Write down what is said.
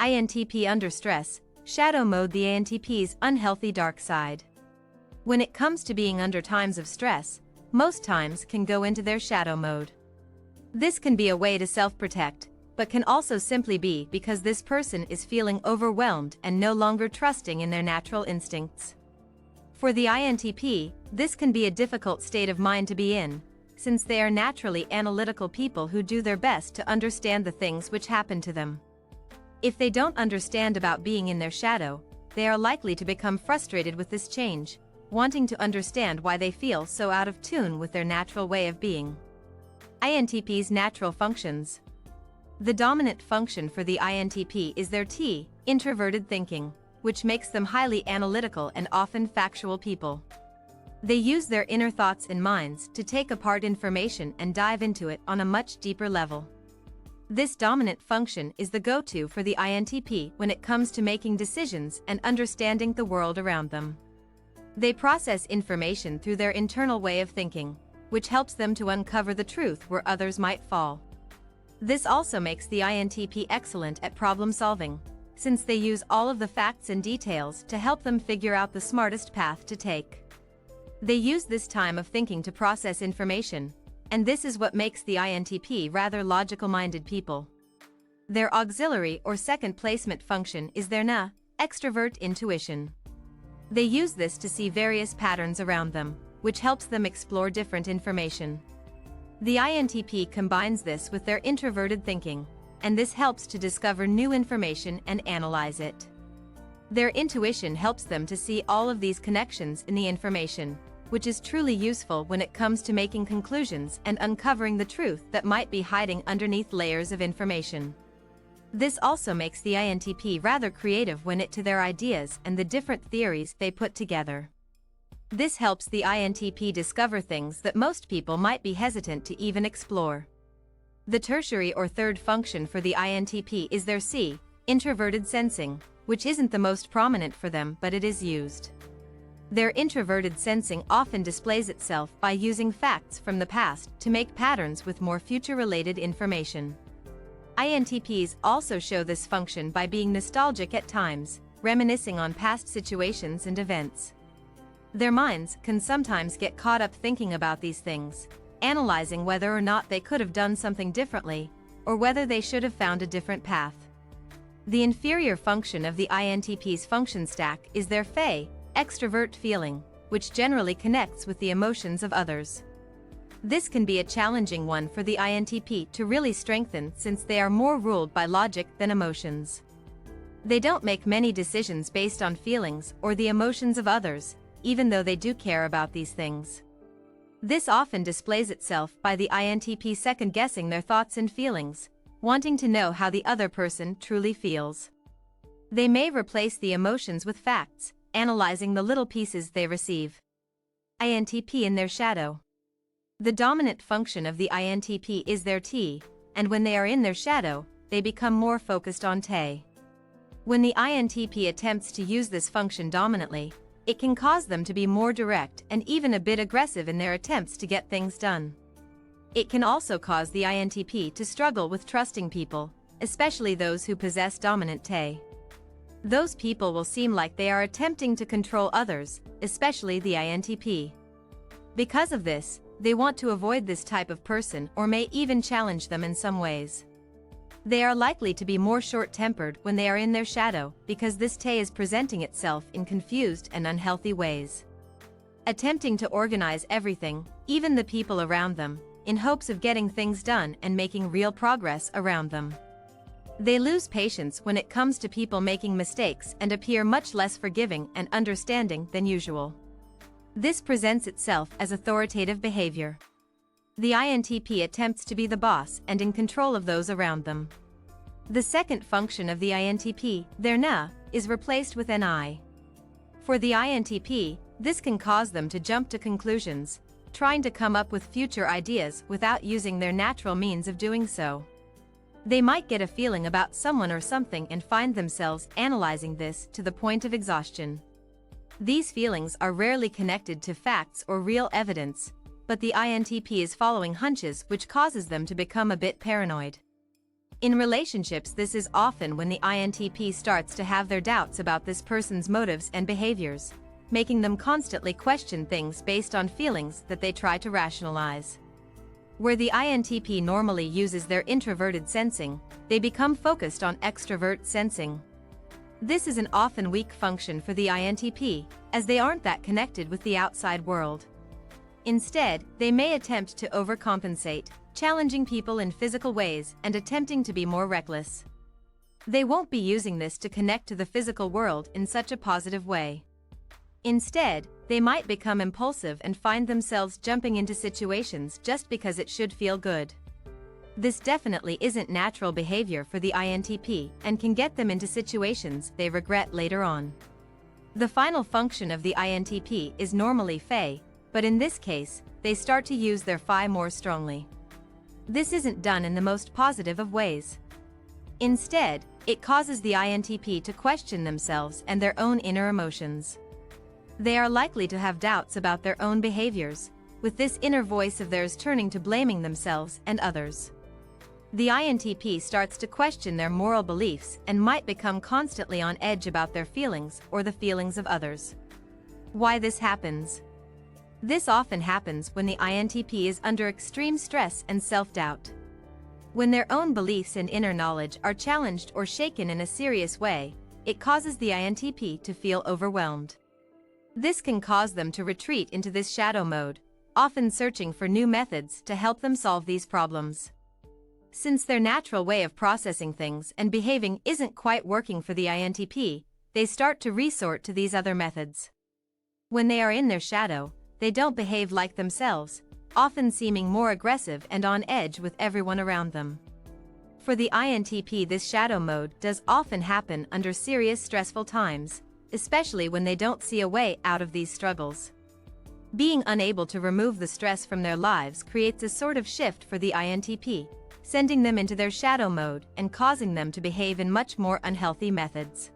INTP under stress, shadow mode, the INTP's unhealthy dark side. When it comes to being under times of stress, most times can go into their shadow mode. This can be a way to self-protect, but can also simply be because this person is feeling overwhelmed and no longer trusting in their natural instincts. For the INTP, this can be a difficult state of mind to be in, since they are naturally analytical people who do their best to understand the things which happen to them. If they don't understand about being in their shadow, they are likely to become frustrated with this change, wanting to understand why they feel so out of tune with their natural way of being. INTP's natural functions. The dominant function for the INTP is their T, introverted thinking, which makes them highly analytical and often factual people. They use their inner thoughts and minds to take apart information and dive into it on a much deeper level. This dominant function is the go-to for the INTP when it comes to making decisions and understanding the world around them. They process information through their internal way of thinking, which helps them to uncover the truth where others might fall. This also makes the INTP excellent at problem solving, since they use all of the facts and details to help them figure out the smartest path to take. They use this time of thinking to process information, and this is what makes the INTP rather logical-minded people. Their auxiliary or second placement function is their NA, extrovert intuition. They use this to see various patterns around them, which helps them explore different information. The INTP combines this with their introverted thinking, and this helps to discover new information and analyze it. Their intuition helps them to see all of these connections in the information, which is truly useful when it comes to making conclusions and uncovering the truth that might be hiding underneath layers of information. This also makes the INTP rather creative when it to their ideas and the different theories they put together. This helps the INTP discover things that most people might be hesitant to even explore. The tertiary or third function for the INTP is their C, introverted sensing, which isn't the most prominent for them, but it is used. Their introverted sensing often displays itself by using facts from the past to make patterns with more future-related information. INTPs also show this function by being nostalgic at times, reminiscing on past situations and events. Their minds can sometimes get caught up thinking about these things, analyzing whether or not they could have done something differently, or whether they should have found a different path. The inferior function of the INTP's function stack is their FE, extrovert feeling, which generally connects with the emotions of others. This can be a challenging one for the INTP to really strengthen since they are more ruled by logic than emotions. They don't make many decisions based on feelings or the emotions of others, even though they do care about these things. This often displays itself by the INTP second-guessing their thoughts and feelings, wanting to know how the other person truly feels. They may replace the emotions with facts, analyzing the little pieces they receive. INTP in their shadow. The dominant function of the INTP is their T, and when they are in their shadow, they become more focused on Te. When the INTP attempts to use this function dominantly, it can cause them to be more direct and even a bit aggressive in their attempts to get things done. It can also cause the INTP to struggle with trusting people, especially those who possess dominant Te. Those people will seem like they are attempting to control others, especially the INTP. Because of this, they want to avoid this type of person or may even challenge them in some ways. They are likely to be more short-tempered when they are in their shadow because this Te is presenting itself in confused and unhealthy ways. Attempting to organize everything, even the people around them, in hopes of getting things done and making real progress around them. They lose patience when it comes to people making mistakes and appear much less forgiving and understanding than usual. This presents itself as authoritative behavior. The INTP attempts to be the boss and in control of those around them. The second function of the INTP, their Na, is replaced with an I. For the INTP, this can cause them to jump to conclusions, trying to come up with future ideas without using their natural means of doing so. They might get a feeling about someone or something and find themselves analyzing this to the point of exhaustion. These feelings are rarely connected to facts or real evidence, but the INTP is following hunches which causes them to become a bit paranoid. In relationships, this is often when the INTP starts to have their doubts about this person's motives and behaviors, making them constantly question things based on feelings that they try to rationalize. Where the INTP normally uses their introverted sensing, they become focused on extrovert sensing. This is an often weak function for the INTP, as they aren't that connected with the outside world. Instead, they may attempt to overcompensate, challenging people in physical ways and attempting to be more reckless. They won't be using this to connect to the physical world in such a positive way. Instead, they might become impulsive and find themselves jumping into situations just because it should feel good. This definitely isn't natural behavior for the INTP and can get them into situations they regret later on. The final function of the INTP is normally Phi, but in this case, they start to use their Phi more strongly. This isn't done in the most positive of ways. Instead, it causes the INTP to question themselves and their own inner emotions. They are likely to have doubts about their own behaviors, with this inner voice of theirs turning to blaming themselves and others. The INTP starts to question their moral beliefs and might become constantly on edge about their feelings or the feelings of others. Why this happens? This often happens when the INTP is under extreme stress and self-doubt. When their own beliefs and inner knowledge are challenged or shaken in a serious way, it causes the INTP to feel overwhelmed. This can cause them to retreat into this shadow mode, often searching for new methods to help them solve these problems. Since their natural way of processing things and behaving isn't quite working for the INTP, they start to resort to these other methods. When they are in their shadow, they don't behave like themselves, often seeming more aggressive and on edge with everyone around them. For the INTP, this shadow mode does often happen under serious stressful times, especially when they don't see a way out of these struggles. Being unable to remove the stress from their lives creates a sort of shift for the INTP, sending them into their shadow mode and causing them to behave in much more unhealthy methods.